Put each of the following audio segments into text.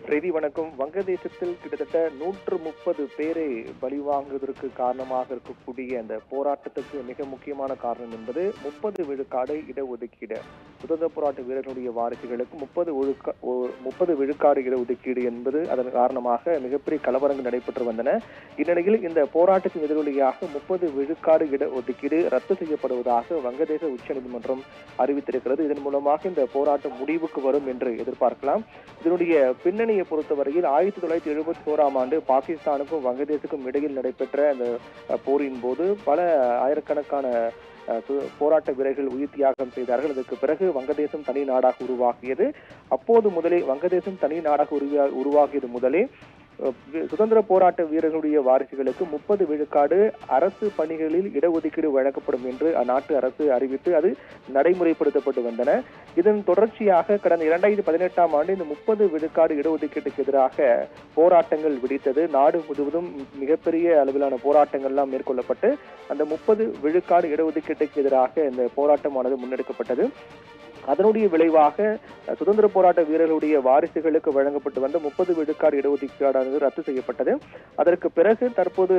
பிரதி வணக்கம். வங்கதேசத்தில் கிட்டத்தட்ட 130 பேரை பலிவாங்குவதற்கு காரணமாக இருக்கக்கூடிய அந்த போராட்டத்துக்கு மிக முக்கியமான காரணம் என்பது 30 விழுக்காடு இடஒதுக்கீடு. சுதந்திர போராட்ட வீரர்களுடைய வாரிசுகளுக்கு 30 விழுக்காடு இடஒதுக்கீடு என்பது அதன் காரணமாக மிகப்பெரிய கலவரங்கள் நடைபெற்று வந்தன. இந்நிலையில் இந்த போராட்டத்தின் எதிரொலியாக 30 விழுக்காடு இடஒதுக்கீடு ரத்து செய்யப்படுவதாக வங்கதேச உச்சநீதிமன்றம் அறிவித்திருக்கிறது. இதன் மூலமாக இந்த போராட்டம் முடிவுக்கு வரும் என்று எதிர்பார்க்கலாம். இதனுடைய பின்னணியை பொறுத்தவரையில் 1971ஆம் ஆண்டு பாகிஸ்தானுக்கும் வங்கதேசுக்கும் இடையில் நடைபெற்ற அந்த போரின் போது பல ஆயிரக்கணக்கான போராட்ட வீரர்கள் உயிர் தியாகம் செய்தார்கள். அதற்கு பிறகு வங்கதேசம் தனி நாடாக உருவாகியது. அப்போது முதலே வங்கதேசம் தனி நாடாக உருவாகியது முதலே சுதந்திர போராட்ட வீரர்களுடைய வாரிசுகளுக்கு 30 விழுக்காடு அரசு பணிகளில் இடஒதுக்கீடு வழங்கப்படும் என்று அந்நாட்டு அரசு அறிவித்து அது நடைமுறைப்படுத்தப்பட்டு வந்தன. இதன் தொடர்ச்சியாக கடந்த 2018ஆம் ஆண்டு இந்த 30 விழுக்காடு இடஒதுக்கீட்டுக்கு எதிராக போராட்டங்கள் வெடித்தது. நாடு முழுவதும் மிகப்பெரிய அளவிலான போராட்டங்கள் எல்லாம் மேற்கொள்ளப்பட்டு அந்த 30 விழுக்காடு இடஒதுக்கீட்டுக்கு எதிராக இந்த போராட்டமானது முன்னெடுக்கப்பட்டது. அதனுடைய விளைவாக சுதந்திர போராட்ட வீரர்களுடைய வாரிசுகளுக்கு வழங்கப்பட்டு வந்த 30 விழுக்காடு இடஒதுக்கீடானது ரத்து செய்யப்பட்டது. அதற்கு பிறகு தற்போது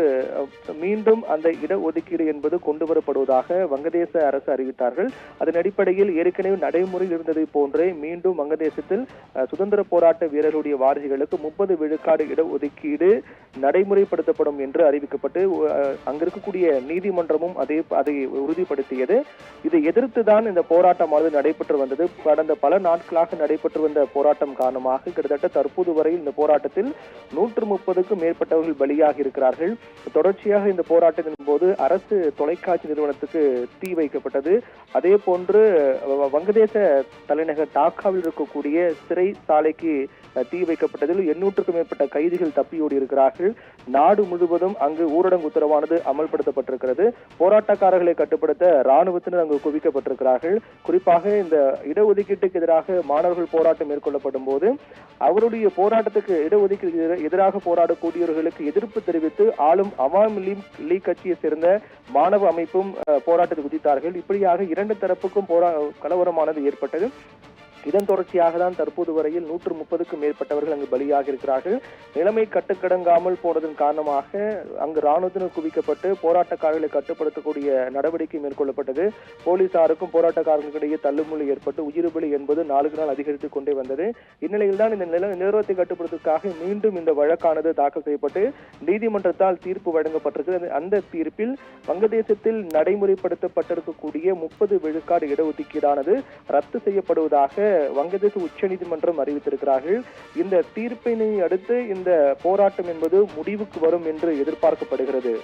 மீண்டும் அந்த இடஒதுக்கீடு என்பது கொண்டு வரப்படுவதாக வங்கதேச அரசு அறிவித்தார்கள். அதன் அடிப்படையில் ஏற்கனவே நடைமுறையில் இருந்ததை போன்றே மீண்டும் வங்கதேசத்தில் சுதந்திர போராட்ட வீரர்களுடைய வாரிசுகளுக்கு 30 விழுக்காடு இடஒதுக்கீடு நடைமுறைப்படுத்தப்படும் என்று அறிவிக்கப்பட்டு அங்கிருக்கக்கூடிய நீதிமன்றமும் அதை உறுதிப்படுத்தியது. இதை எதிர்த்துதான் இந்த போராட்டமானது நடைபெற்று வந்தது. கடந்த பல நாட்களாக நடைபெற்று வந்த போராட்டம் காரணமாக கிட்டத்தட்ட தற்போது வரையில் இந்த போராட்டத்தில் 130க்கும் மேற்பட்டவர்கள் பலியாகி இருக்கிறார்கள். தொடர்ச்சியாக இந்த போராட்டத்தின் போது அரசு தொலைக்காட்சி நிறுவனத்துக்கு தீ வைக்கப்பட்டது. அதே போன்று வங்கதேச தலைநகர் டாக்காவில் இருக்கக்கூடிய சிறை சாலைக்கு தீ வைக்கப்பட்டதில் 800க்கும் மேற்பட்ட கைதிகள் தப்பியோடி இருக்கிறார்கள். நாடு முழுவதும் அங்கு ஊரடங்கு உத்தரவானது அமல்படுத்தப்பட்டிருக்கிறது. போராட்டக்காரர்களை கட்டுப்படுத்த ராணுவத்தினர் அங்கு குவிக்கப்பட்டிருக்கிறார்கள். குறிப்பாக இந்த இடஒதுக்கீட்டுக்கு எதிராக மாணவர்கள் போராட்டம் மேற்கொள்ளப்படும் போது அவருடைய போராட்டத்துக்கு இடஒதுக்கீடு எதிராக போராடக்கூடியவர்களுக்கு எதிர்ப்பு தெரிவித்து ஆளும் அவாமி லீக் கட்சியை சேர்ந்த மாணவ அமைப்பும் போராட்டத்தை குதித்தார்கள். இப்படியாக இரண்டு தரப்புக்கும் கலவரமானது ஏற்பட்டது. இதன் தொடர்ச்சியாக தான் தற்போது வரையில் 130க்கும் மேற்பட்டவர்கள் அங்கு பலியாக இருக்கிறார்கள். நிலைமை கட்டுக்கடங்காமல் போனதன் காரணமாக அங்கு ராணுவத்தினர் குவிக்கப்பட்டு போராட்டக்காரர்களை கட்டுப்படுத்தக்கூடிய நடவடிக்கை மேற்கொள்ளப்பட்டது. போலீசாருக்கும் போராட்டக்காரர்களுக்கிடையே தள்ளுமுள்ளு ஏற்பட்டு உயிர்பலி என்பது நாளுக்கு நாள் அதிகரித்துக் கொண்டே வந்தது. இந்நிலையில் தான் இந்த நிலவரத்தை கட்டுப்படுத்துவதற்காக மீண்டும் இந்த வழக்கானது தாக்கல் செய்யப்பட்டு நீதிமன்றத்தால் தீர்ப்பு வழங்கப்பட்டிருக்கிறது. அந்த தீர்ப்பில் வங்கதேசத்தில் நடைமுறைப்படுத்தப்பட்டிருக்கக்கூடிய 30 விழுக்காடு இடஒதுக்கீடானது ரத்து செய்யப்படுவதாக வங்கதேச உச்சநீதிமன்றம் அறிவித்திருக்கிறார்கள். இந்த தீர்ப்பினை அடுத்து இந்த போராட்டம் என்பது முடிவுக்கு வரும் என்று எதிர்பார்க்கப்படுகிறது.